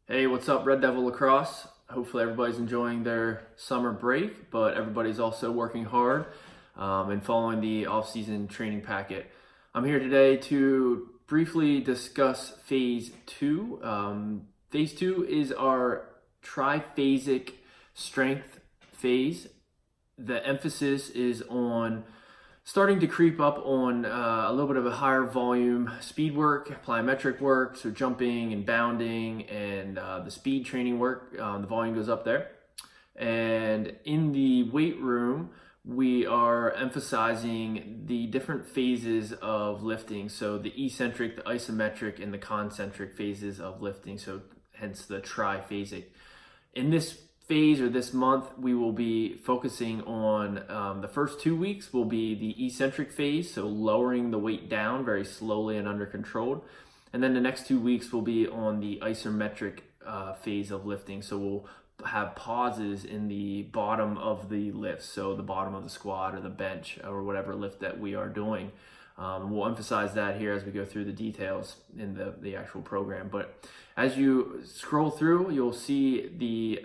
Hey, what's up, Red Devil Lacrosse? Hopefully everybody's enjoying their summer break, but everybody's also working hard and following the off-season training packet. I'm here today to briefly discuss Phase 2. Phase 2 is our triphasic strength phase. The emphasis is on starting to creep up on a little bit of a higher volume speed work, plyometric work, so jumping and bounding and the speed training work, the volume goes up there. And in the weight room, we are emphasizing the different phases of lifting. So the eccentric, the isometric, and the concentric phases of lifting. So hence the triphasic. In this phase or this month, we will be focusing on the first 2 weeks will be the eccentric phase, so lowering the weight down very slowly and under control. And then the next 2 weeks will be on the isometric phase of lifting. So we'll have pauses in the bottom of the lift, so the bottom of the squat or the bench or whatever lift that we are doing. We'll emphasize that here as we go through the details in the actual program. But as you scroll through, you'll see the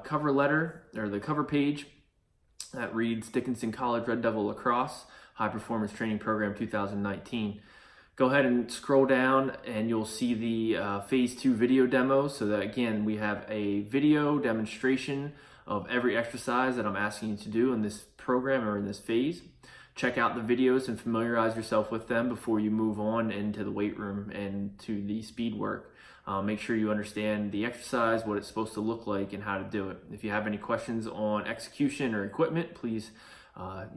cover letter or the cover page that reads Dickinson College Red Devil Lacrosse High Performance Training Program 2019. Go ahead and scroll down and you'll see the Phase 2 video demo. So that again, we have a video demonstration of every exercise that I'm asking you to do in this program or in this phase. Check out the videos and familiarize yourself with them before you move on into the weight room and to the speed work. Make sure you understand the exercise, what it's supposed to look like, and how to do it. If you have any questions on execution or equipment, please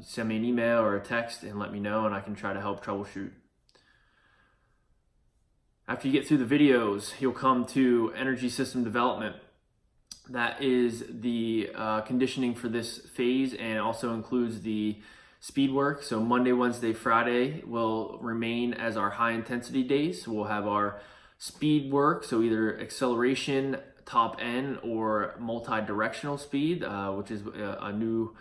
send me an email or a text and let me know, and I can try to help troubleshoot. After you get through the videos, you'll come to energy system development. That is the conditioning for this phase and also includes the speed work. So Monday, Wednesday, Friday will remain as our high intensity days. So we'll have our speed work, so either acceleration, top end, or multi-directional speed, which is a new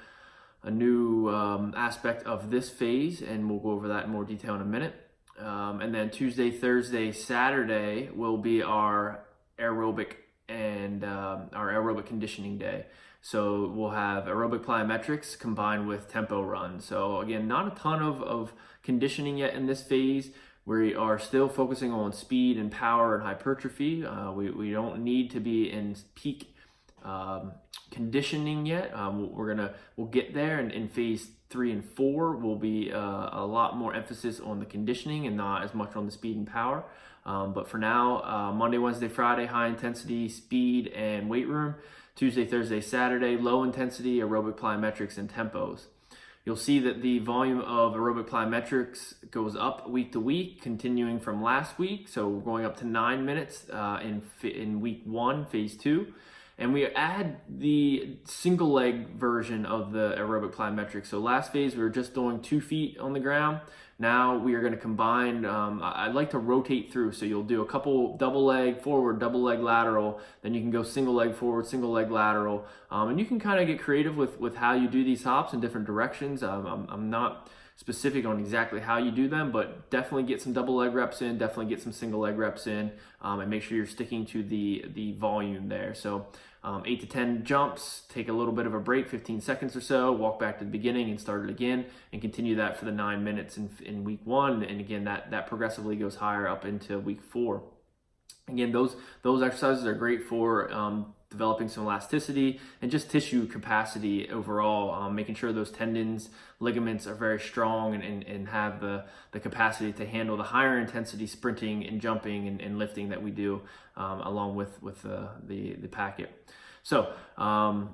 aspect of this phase, and we'll go over that in more detail in a minute. And then Tuesday, Thursday, Saturday will be our aerobic and our aerobic conditioning day. So we'll have aerobic plyometrics combined with tempo runs. So again, not a ton of conditioning yet in this phase. We are still focusing on speed and power and hypertrophy. We don't need to be in peak conditioning yet. We'll get there, and in phase 3 and 4 will be a lot more emphasis on the conditioning and not as much on the speed and power. But for now, Monday, Wednesday, Friday, high intensity speed and weight room. Tuesday, Thursday, Saturday, low intensity aerobic plyometrics and tempos. You'll see that the volume of aerobic plyometrics goes up week to week, continuing from last week. So we're going up to 9 minutes in week 1, phase 2. And we add the single leg version of the aerobic plyometrics. So last phase, we were just doing 2 feet on the ground. Now we are going to combine, I'd like to rotate through. So you'll do a couple double leg forward, double leg lateral, then you can go single leg forward, single leg lateral. And you can kind of get creative with how you do these hops in different directions. I'm not specific on exactly how you do them, but definitely get some double leg reps in, definitely get some single leg reps in, and make sure you're sticking to the volume there. So 8 to 10 jumps, take a little bit of a break, 15 seconds or so, walk back to the beginning and start it again, and continue that for the 9 minutes in week 1. And again, that progressively goes higher up into week 4. Again, those exercises are great for developing some elasticity and just tissue capacity overall, making sure those tendons, ligaments are very strong and have the capacity to handle the higher intensity sprinting and jumping and lifting that we do along with the packet. So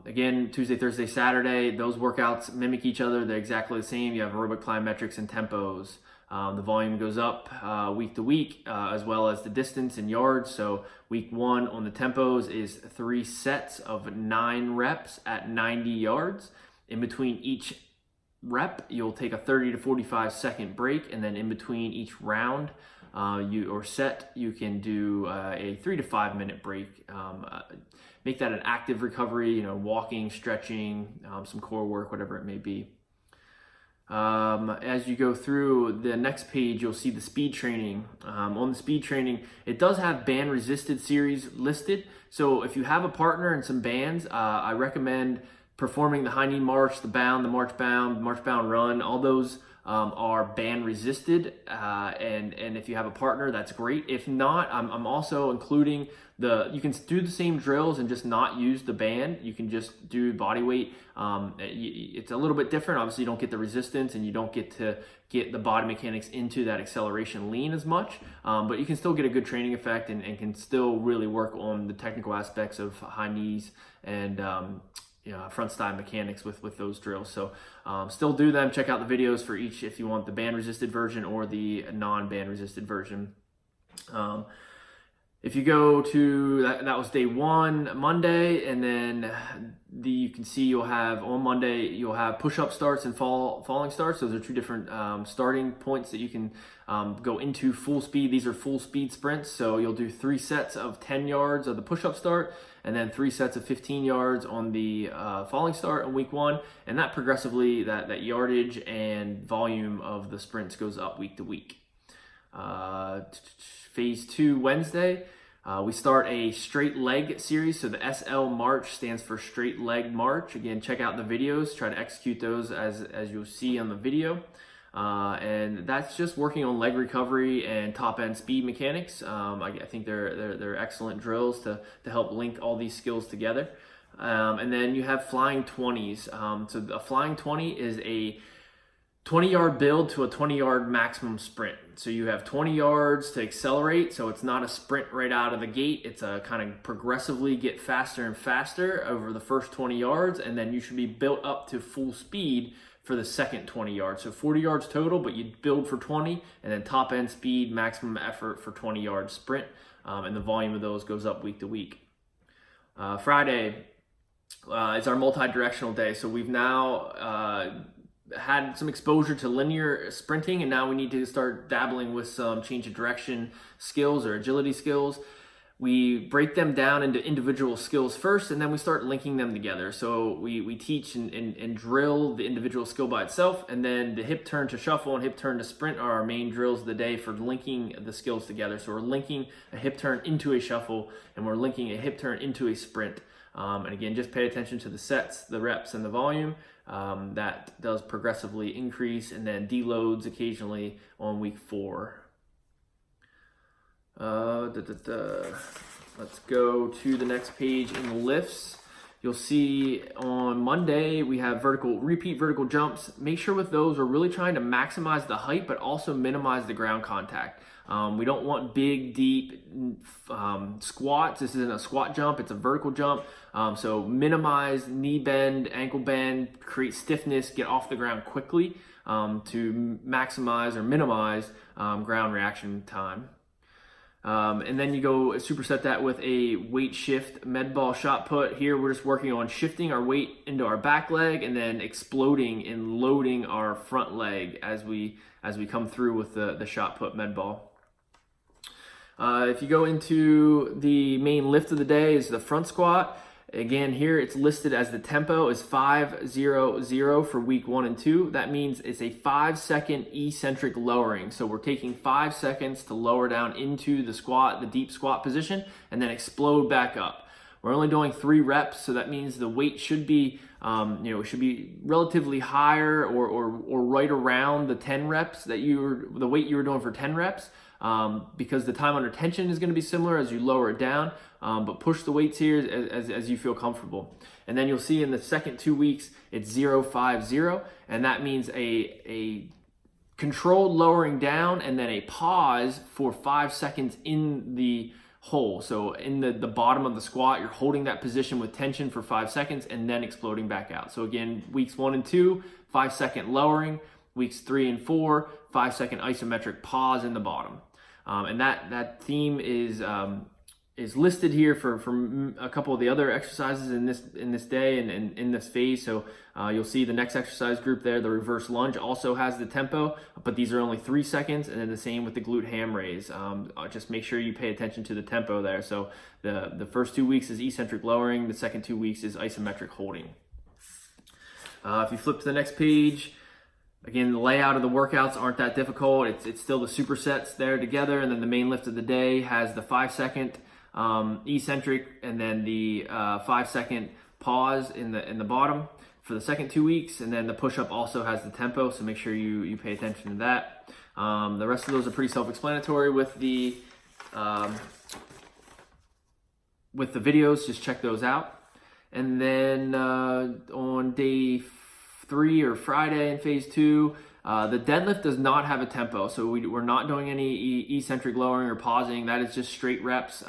again, Tuesday, Thursday, Saturday, those workouts mimic each other. They're exactly the same. You have aerobic plyometrics and tempos. The volume goes up week to week, as well as the distance in yards. So week 1 on the tempos is 3 sets of 9 reps at 90 yards. In between each rep, you'll take a 30 to 45 second break, and then in between each round set, you can do a 3 to 5 minute break. Make that an active recovery, walking, stretching, some core work, whatever it may be. As you go through the next page, you'll see the speed training. On the speed training, it does have band resisted series listed. So if you have a partner and some bands, I recommend performing the high knee march, the bound, the march bound run. All those are band resisted, and if you have a partner, that's great. If not, I'm also including you can do the same drills and just not use the band. You can just do body weight. It's a little bit different. Obviously, you don't get the resistance and you don't get to get the body mechanics into that acceleration lean as much, but you can still get a good training effect and can still really work on the technical aspects of high knees and front side mechanics with those drills. So still do them. Check out the videos for each if you want the band resisted version or the non-band resisted version. If you go to that was day 1, Monday, and then you can see you'll have on Monday you'll have push-up starts and falling starts. Those are 2 different starting points that you can go into full speed. These are full speed sprints, so you'll do 3 sets of 10 yards of the push-up start, and then 3 sets of 15 yards on the falling start on week 1, and that progressively that yardage and volume of the sprints goes up week to week. Phase 2, Wednesday, we start a straight leg series. So the SL March stands for straight leg march. Again, check out the videos, try to execute those as you'll see on the video. And that's just working on leg recovery and top end speed mechanics. I think they're excellent drills to help link all these skills together. And then you have flying 20s. So a flying 20 is a 20-yard build to a 20-yard maximum sprint. So you have 20 yards to accelerate, so it's not a sprint right out of the gate. It's a kind of progressively get faster and faster over the first 20 yards, and then you should be built up to full speed for the second 20 yards. So 40 yards total, but you build for 20, and then top end speed, maximum effort for 20-yard sprint, and the volume of those goes up week to week. Friday is our multi-directional day, so we've now had some exposure to linear sprinting, and now we need to start dabbling with some change of direction skills or agility skills. We break them down into individual skills first, and then we start linking them together. So we teach and drill the individual skill by itself, and then the hip turn to shuffle and hip turn to sprint are our main drills of the day for linking the skills together. So we're linking a hip turn into a shuffle, and we're linking a hip turn into a sprint. And again, just pay attention to the sets, the reps, and the volume. That does progressively increase, and then deloads occasionally on week 4. Let's go to the next page in the lifts. You'll see on Monday we have repeat vertical jumps. Make sure with those we're really trying to maximize the height but also minimize the ground contact. We don't want big, deep squats. This isn't a squat jump, it's a vertical jump. So minimize knee bend, ankle bend, create stiffness, get off the ground quickly to maximize or minimize ground reaction time. And then you go superset that with a weight shift med ball shot put. Here we're just working on shifting our weight into our back leg and then exploding and loading our front leg as we come through with the shot put med ball. If you go into the main lift of the day is the front squat. Again, here it's listed as the tempo is 5-0-0 for week 1 and 2. That means it's a 5-second eccentric lowering. So we're taking 5 seconds to lower down into the squat, the deep squat position, and then explode back up. We're only doing 3 reps, so that means the weight should be, it should be relatively higher or right around the 10 reps the weight you were doing for 10 reps. Because the time under tension is going to be similar as you lower it down, but push the weights here as you feel comfortable. And then you'll see in the second 2 weeks, it's 0-5-0, and that means a controlled lowering down and then a pause for 5 seconds in the hole. So in the bottom of the squat, you're holding that position with tension for 5 seconds and then exploding back out. So again, weeks 1 and 2, 5-second lowering. Weeks 3 and 4, 5-second isometric pause in the bottom. And that theme is listed here for a couple of the other exercises in this day and in this phase. So you'll see the next exercise group there, the reverse lunge, also has the tempo, but these are only 3 seconds, and then the same with the glute ham raise. Just make sure you pay attention to the tempo there. So the first 2 weeks is eccentric lowering, the second 2 weeks is isometric holding. If you flip to the next page, Again, the layout of the workouts aren't that difficult. It's still the supersets there together, and then the main lift of the day has the 5-second eccentric, and then the 5-second pause in the bottom for the second 2 weeks, and then the push-up also has the tempo, so make sure you pay attention to that. The rest of those are pretty self-explanatory with the videos. Just check those out. And then on day 3 or Friday in phase 2, the deadlift does not have a tempo, so we're not doing any eccentric lowering or pausing. That is just straight reps.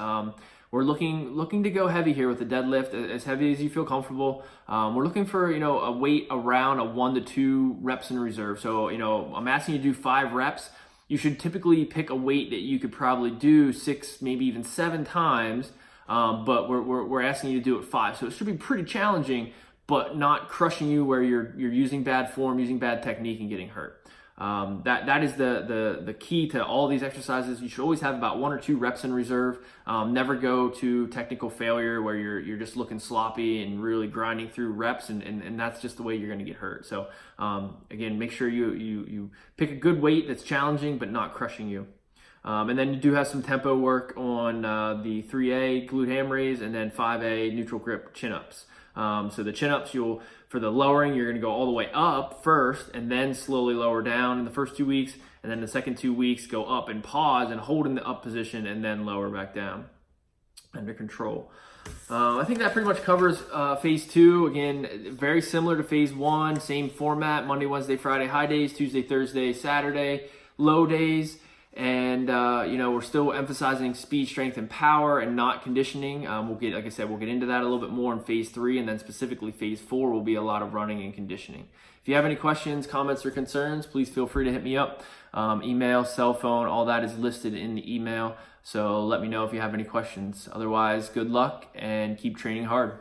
We're looking to go heavy here with the deadlift, as heavy as you feel comfortable. We're looking for a weight around a 1 to 2 reps in reserve. So I'm asking you to do 5 reps. You should typically pick a weight that you could probably do 6, maybe even 7 times. But we're asking you to do it 5, so it should be pretty challenging, but not crushing you where you're using bad form, using bad technique, and getting hurt. That is the key to all these exercises. You should always have about 1 or 2 reps in reserve. Never go to technical failure where you're just looking sloppy and really grinding through reps, and that's just the way you're going to get hurt. So again, make sure you pick a good weight that's challenging but not crushing you. And then you do have some tempo work on the 3A glute ham raise, and then 5A neutral grip chin-ups. So the chin-ups, for the lowering, you're going to go all the way up first and then slowly lower down in the first 2 weeks. And then the second 2 weeks, go up and pause and hold in the up position and then lower back down under control. I think that pretty much covers phase 2. Again, very similar to phase 1, same format: Monday, Wednesday, Friday, high days, Tuesday, Thursday, Saturday, low days. And we're still emphasizing speed, strength, and power, and not conditioning. Like I said, we'll get into that a little bit more in phase 3, and then specifically phase 4 will be a lot of running and conditioning. If you have any questions, comments, or concerns, please feel free to hit me up. Email, cell phone, all that is listed in the email. So let me know if you have any questions. Otherwise, good luck and keep training hard.